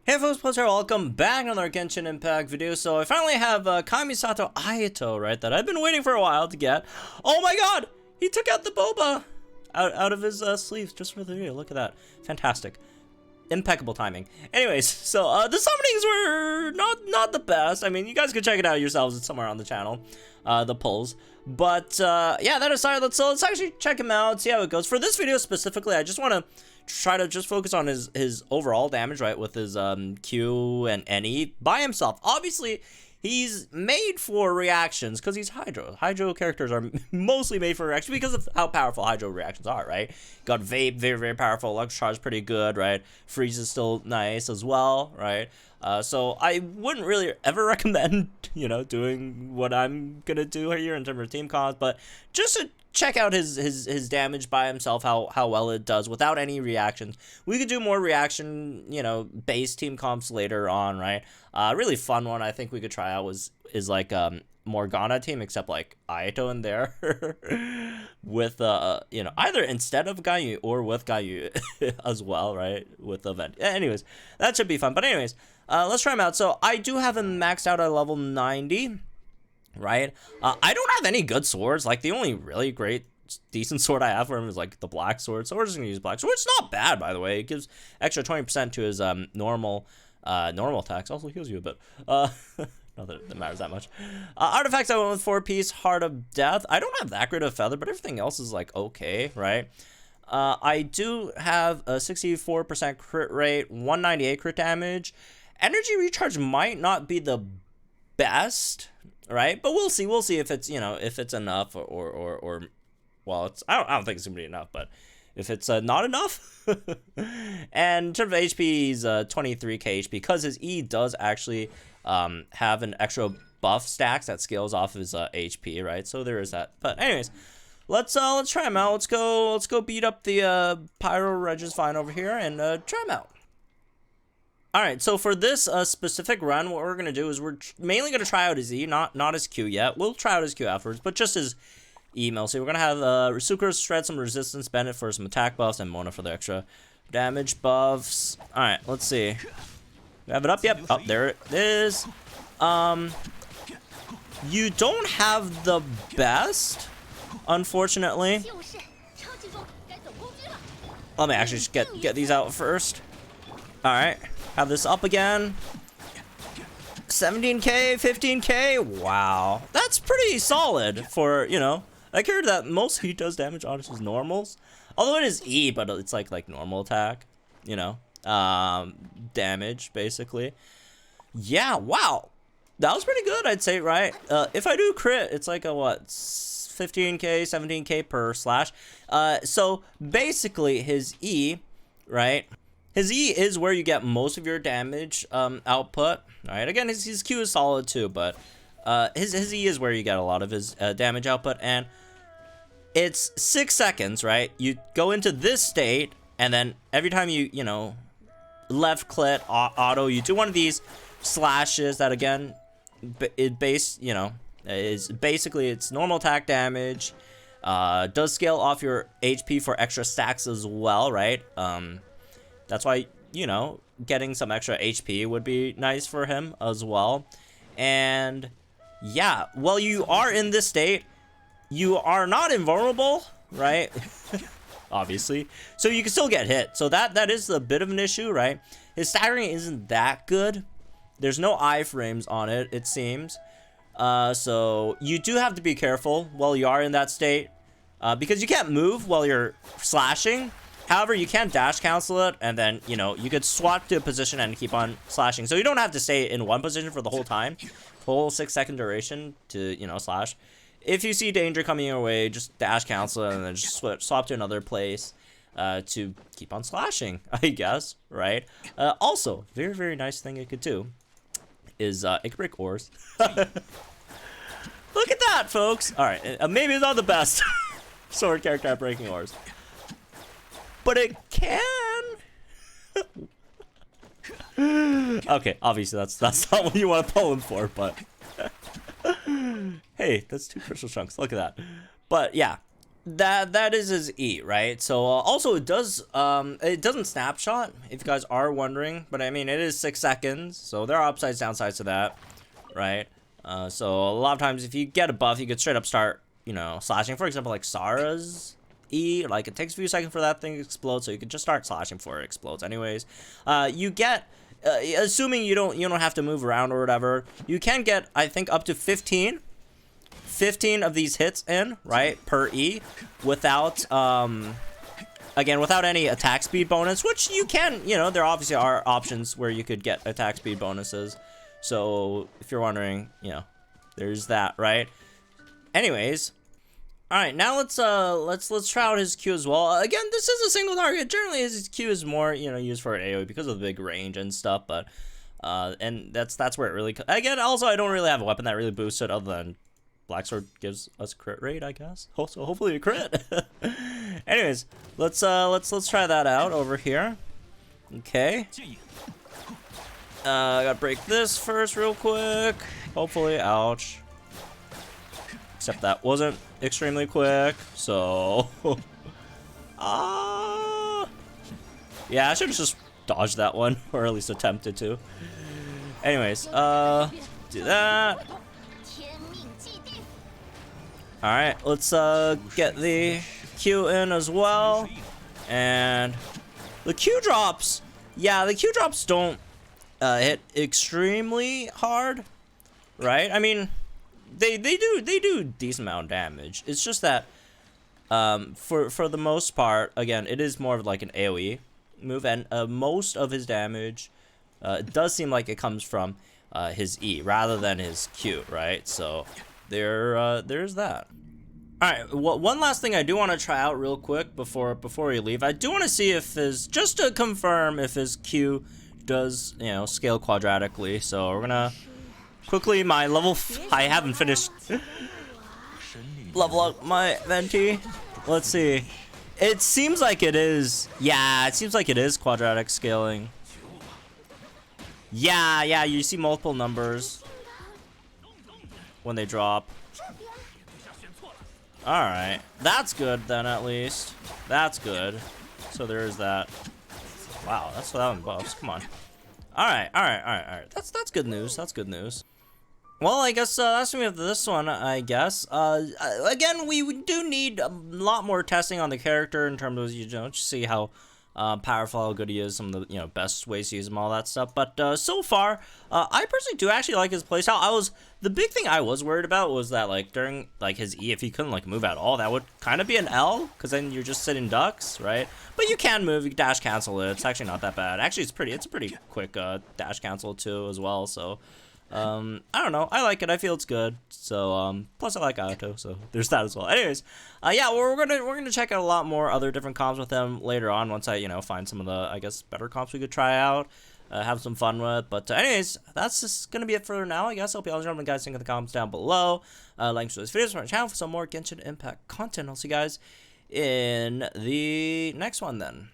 Hey folks, Poce here, welcome back to another Genshin Impact video. So I finally have Kamisato Ayato, right, that I've been waiting for a while to get. Oh my god! He took out the boba out of his sleeves just for the video. Look at that. Fantastic. Impeccable timing. Anyways, so the summonings were not the best. I mean, you guys can check it out yourselves. It's somewhere on the channel, the polls. But yeah, that aside, let's actually check him out, see how it goes. For this video specifically, I just want to try to just focus on his overall damage, right, with his Q and NE by himself. Obviously, he's made for reactions because he's Hydro. Hydro characters are mostly made for reactions because of how powerful Hydro reactions are, right? Got Vape, very powerful. Lux Charge, pretty good, right? Freeze is still nice as well, right? So I wouldn't really ever recommend, you know, doing what I'm gonna do here in terms of team comps, but just to check out his damage by himself, how well it does without any reactions. We could do more reaction, you know, base team comps later on, right? Really fun one I think we could try out is like Morgana team, except like Ayato in there with you know, either instead of Gayu or with Gayu as well, right? With the event. Anyways, that should be fun. But anyways, let's try him out. So I do have him maxed out at level 90. Right? I don't have any good swords. Like, the only really great, decent sword I have for him is, like, the black sword. So we're just going to use black sword. It's not bad, by the way. It gives extra 20% to his normal attacks. Also heals you a bit. Not that it matters that much. Artifacts, I went with 4-piece Heart of Death. I don't have that great of feather, but everything else is, like, okay, right? I do have a 64% crit rate, 198 crit damage. Energy recharge might not be the best, right? But we'll see if it's, you know, if it's enough or well, it's I don't think it's gonna be enough, but if it's not enough. And in terms of HP, he's 23k HP because his E does actually have an extra buff stacks that scales off his HP, right? So there is that. But anyways, let's try him out. Let's go beat up the Pyro Regis-Vine over here and try him out. Alright, so for this specific run, what we're going to do is we're mainly going to try out his E, not his Q yet. We'll try out his Q afterwards, but just his E mostly. We're going to have Sucre shred some resistance, Bennett for some attack buffs, and Mona for the extra damage buffs. Alright, let's see. We have it up? Yep. Oh, there it is. You don't have the best, unfortunately. Let me actually just get these out first. Alright. Have this up again. 17k, 15k. Wow. That's pretty solid for, you know, I heard that most he does damage on his normals. Although it is E, but it's like normal attack, you know. Damage, basically. Yeah, wow. That was pretty good, I'd say, right? If I do crit, it's like a, what, 15k, 17k per slash. So, basically, his E, right? His E is where you get most of your damage output. Alright, again, his Q is solid too, but his E is where you get a lot of his damage output, and it's 6 seconds, right? You go into this state, and then every time you know, left click, auto, you do one of these slashes that, again, you know, is basically it's normal attack damage, does scale off your HP for extra stacks as well, right? That's why, you know, getting some extra HP would be nice for him as well. And yeah, while you are in this state, you are not invulnerable, right? Obviously. So you can still get hit. So that is a bit of an issue, right? His staggering isn't that good. There's no iframes on it, it seems. So you do have to be careful while you are in that state. Because you can't move while you're slashing. However, you can dash cancel it, and then, you know, you could swap to a position and keep on slashing. So you don't have to stay in one position for the whole time, whole 6 second duration to, you know, slash. If you see danger coming your way, just dash cancel it and then just swap to another place to keep on slashing, I guess, right? Also, very nice thing it could do is it could break ores. Look at that, folks. All right, maybe it's not the best sword character at breaking ores, but it can. Okay, obviously that's not what you want to pull him for, but hey, that's 2 crystal chunks. Look at that. But yeah, that is his E, right? So also it doesn't snapshot, if you guys are wondering, but I mean it is 6 seconds, so there are upsides, downsides to that, right? So a lot of times if you get a buff, you could straight up start, you know, slashing. For example, like Sara's E, like it takes a few seconds for that thing to explode, so you can just start slashing before it explodes. Anyways, you get, assuming you don't have to move around or whatever, you can get, I think, up to 15 of these hits in, right, per E, without, again, without any attack speed bonus, which you can, you know, there obviously are options where you could get attack speed bonuses. So if you're wondering, you know, there's that, right? Anyways, all right, now let's try out his Q as well. Again, this is a single target. Generally, his Q is more, you know, used for AoE because of the big range and stuff, but and that's where it really, again, also I don't really have a weapon that really boosts it other than Black Sword gives us crit rate, I guess. Also, hopefully a crit. Anyways, let's try that out over here. Okay. I gotta break this first real quick. Hopefully, ouch. Except that wasn't extremely quick, so yeah, I should have just dodged that one, or at least attempted to. Anyways, do that. Alright, let's get the Q in as well. And the Q drops, yeah, the Q drops don't hit extremely hard, right? I mean, they do decent amount of damage. It's just that for the most part, again, it is more of like an AoE move, and most of his damage it does seem like it comes from his E rather than his Q, right? So there's that. All right, one last thing I do want to try out real quick before we leave. I do want to see if just to confirm if his Q does, you know, scale quadratically. So we're gonna quickly, I haven't finished level up my Venti. Let's see. It seems like it is. Yeah, it seems like it is quadratic scaling. Yeah, you see multiple numbers when they drop. Alright, that's good then, at least. That's good. So there is that. Wow, that's that one buffs. Come on. Alright. That's good news. That's good news. Well, I guess that's me with this one, I guess. Again, we do need a lot more testing on the character in terms of, you know, just see how powerful, how good he is, some of the, you know, best ways to use him, all that stuff. But so far, I personally do actually like his playstyle. The big thing I was worried about was that, like, during, like, his E, if he couldn't, like, move at all, that would kind of be an L, because then you're just sitting ducks, right? But you can move, you can dash cancel it. It's actually not that bad. Actually, it's a pretty quick dash cancel, too, as well, so I don't know, I like it. I feel it's good. So plus I like Ayato, so there's that as well. Anyways, yeah, we're gonna check out a lot more other different comps with him later on, once I, you know, find some of the, I guess, better comps we could try out, have some fun with. But anyways, that's just gonna be it for now, I guess. Hope you all enjoyed. Guys, think in the comments down below. Links to this video for my channel for some more Genshin Impact content. I'll see you guys in the next one then.